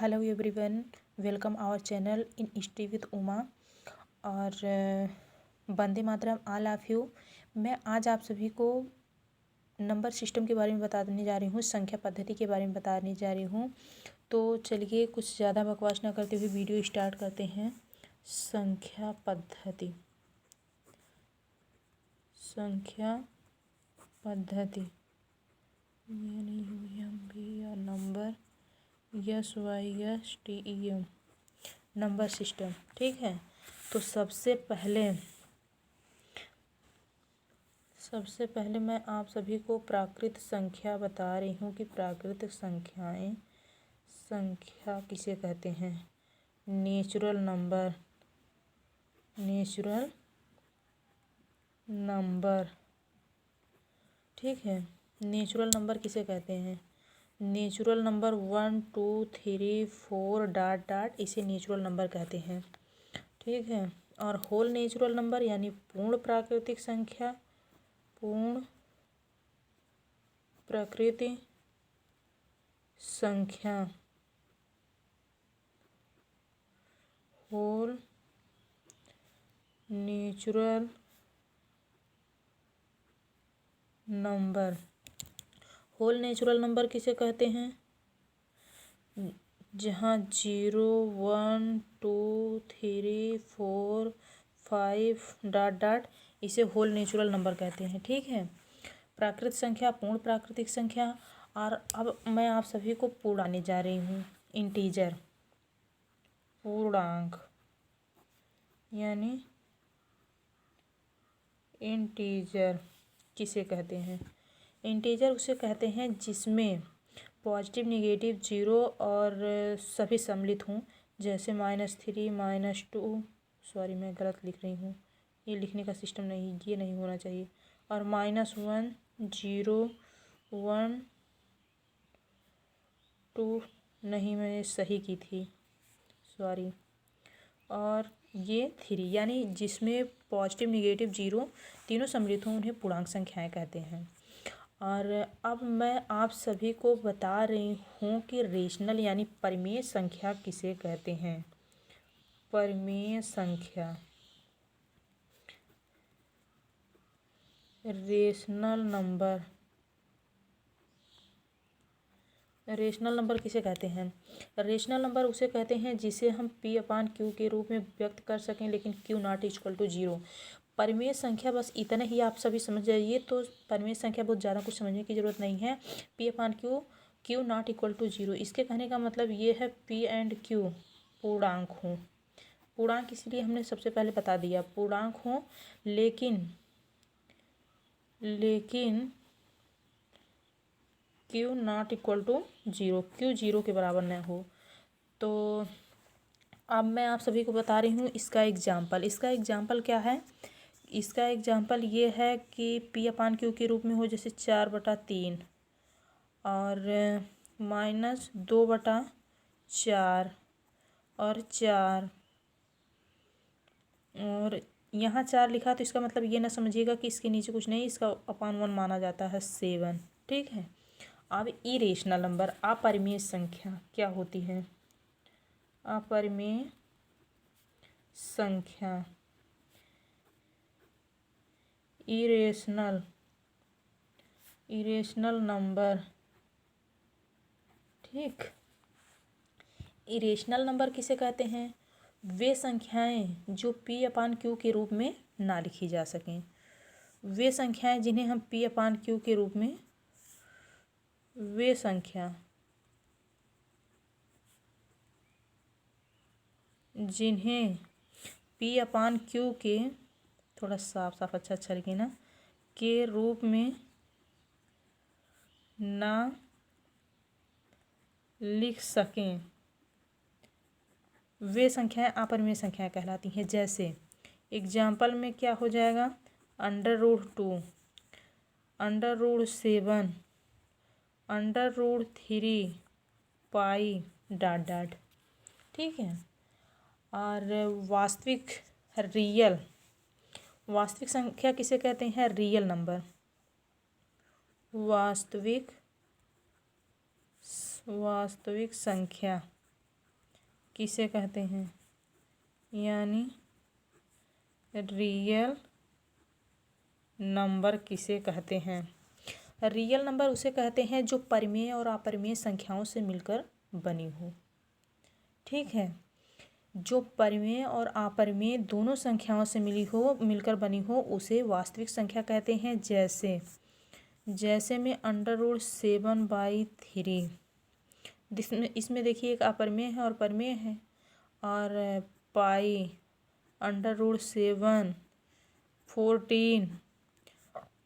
Hello everyone, welcome our channel in history with Uma. और Vande Mataram all of you. मैं आज आप सभी को नंबर सिस्टम के बारे में बताने जा रही हूँ, संख्या पद्धति के बारे में बताने जा रही हूँ। तो चलिए कुछ ज़्यादा बकवास ना करते हुए वीडियो स्टार्ट करते हैं। संख्या पद्धति, संख्या पद्धति यानी या नंबर SYSTEM, नंबर सिस्टम। ठीक है, तो सबसे पहले मैं आप सभी को प्राकृत संख्या बता रही हूँ कि प्राकृतिक संख्याएं, संख्या किसे कहते हैं। Natural number, natural number. ठीक है, नेचुरल नंबर किसे कहते हैं। नेचुरल नंबर 1 2 3 4 डॉट डॉट, इसे नेचुरल नंबर कहते हैं। ठीक है, और होल नेचुरल नंबर यानी पूर्ण प्राकृतिक संख्या, पूर्ण प्राकृतिक संख्या, whole natural number. Whole natural number किसे कहते हैं। जहाँ 0 1 2 3 4 5 डॉट डॉट, इसे होल नेचुरल नंबर कहते हैं। ठीक है, प्राकृत संख्या, पूर्ण प्राकृतिक संख्या। और अब मैं आप सभी को पूर्णांक जा रही हूँ। इंटीजर, पूर्णांक यानी इंटीजर किसे कहते हैं। इंटीजर उसे कहते हैं जिसमें पॉजिटिव नेगेटिव जीरो और सभी सम्मिलित हों, जैसे -3 -2, सॉरी मैं गलत लिख रही हूँ, ये लिखने का सिस्टम नहीं, ये नहीं होना चाहिए। और -1 0 1 2, नहीं मैंने सही की थी, सॉरी। और ये 3, यानी जिसमें पॉजिटिव नेगेटिव जीरो तीनों सम्मिलित हों उन्हें पूर्णांक संख्याएं कहते हैं। और अब मैं आप सभी को बता रही हूँ कि रेशनल यानी परिमेय संख्या किसे कहते हैं। परिमेय संख्या, रेशनल नंबर, रेशनल नंबर किसे कहते हैं। रेशनल नंबर उसे कहते हैं जिसे हम P/Q के रूप में व्यक्त कर सकें, लेकिन Q नॉट इक्वल टू 0। परिमेय संख्या बस इतना ही आप सभी समझ जाइए। तो परिमेय संख्या बहुत ज़्यादा कुछ समझने की ज़रूरत नहीं है। P/Q Q not equal to 0, इसके कहने का मतलब ये है P एंड Q पूर्णांक हों। पूर्णांक इसलिए हमने सबसे पहले बता दिया, पूर्णांक हों लेकिन Q not equal to 0, Q 0 के बराबर न हो। तो अब मैं आप सभी को बता रही हूँ इसका एग्जाम्पल। इसका एग्जाम्पल क्या है। इसका एग्जाम्पल ये है कि P/Q के रूप में हो, जैसे 4/3 और -2/4 और 4, और यहाँ 4 लिखा तो इसका मतलब ये ना समझिएगा कि इसके नीचे कुछ नहीं, इसका /1 माना जाता है 7। ठीक है, अब इरेशनल नंबर, अपरिमेय संख्या क्या होती है। अपरिमेय संख्या, इरेशनल नंबर। ठीक, इरेशनल नंबर किसे कहते हैं। वे संख्याएं जो P/Q के रूप में ना लिखी जा सकें। वे संख्याएं जिन्हें हम P/Q के रूप में, वे संख्या जिन्हें P/Q के, थोड़ा साफ साफ अच्छा लिखे ना, के रूप में ना लिख सकें, वे संख्याएं अपरिमेय संख्याएं कहलाती हैं। जैसे एग्जाम्पल में क्या हो जाएगा, √2, √7, √3 पाई डॉट डॉट। ठीक है, और वास्तविक संख्या किसे कहते हैं। रियल नंबर, वास्तविक संख्या किसे कहते हैं, यानी रियल नंबर किसे कहते हैं। रियल नंबर उसे कहते हैं जो परिमेय और अपरिमेय संख्याओं से मिलकर बनी हो। ठीक है, जो परिमेय और अपरिमेय दोनों संख्याओं से मिलकर बनी हो उसे वास्तविक संख्या कहते हैं। जैसे में √7/3, इसमें देखिए एक अपरिमेय है और परिमेय है, और पाई √7 14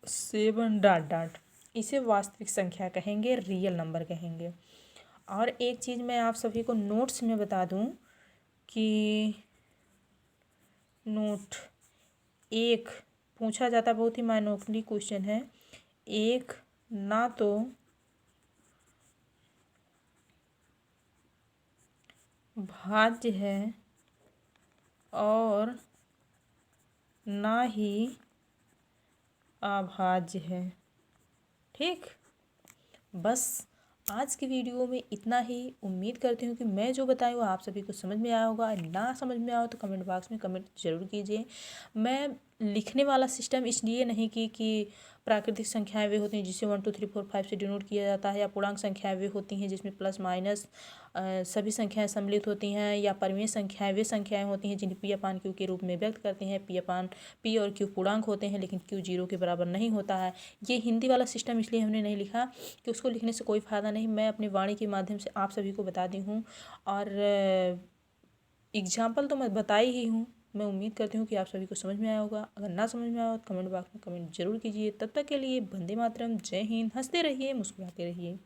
7 ... इसे वास्तविक संख्या कहेंगे, रियल नंबर कहेंगे। और एक चीज़ मैं आप सभी को नोट्स में बता दूं कि नोट एक पूछा जाता, बहुत ही माइनॉरिटी क्वेश्चन है। एक ना तो भाज्य है और ना ही अभाज्य है। ठीक, बस आज की वीडियो में इतना ही। उम्मीद करती हूँ कि मैं जो बताई वो आप सभी को समझ में आया होगा। ना समझ में आया तो कमेंट बॉक्स में कमेंट जरूर कीजिए। मैं लिखने वाला सिस्टम इसलिए नहीं कि प्राकृतिक संख्याएं वे होती हैं जिसे 1 2 3 4 5 से डिनोट किया जाता है, या पूर्णांक संख्याएं वे होती हैं जिसमें प्लस माइनस सभी संख्याएं सम्मिलित होती हैं, या परिमेय संख्याएं वे संख्याएं होती हैं जिन्हें P/Q के रूप में व्यक्त करते हैं। P और Q पूर्णांक होते हैं लेकिन Q 0 के बराबर नहीं होता है। ये हिंदी वाला सिस्टम इसलिए हमने नहीं लिखा कि उसको लिखने से कोई फ़ायदा नहीं, मैं अपनी वाणी के माध्यम से आप सभी को बता दी हूँ, और एग्जाम्पल तो मैं बताई ही हूँ। मैं उम्मीद करती हूँ कि आप सभी को समझ में आया होगा। अगर ना समझ में आया तो कमेंट बॉक्स में कमेंट जरूर कीजिए। तब तक के लिए वंदे मातरम, जय हिंद। हंसते रहिए, मुस्कुराते रहिए।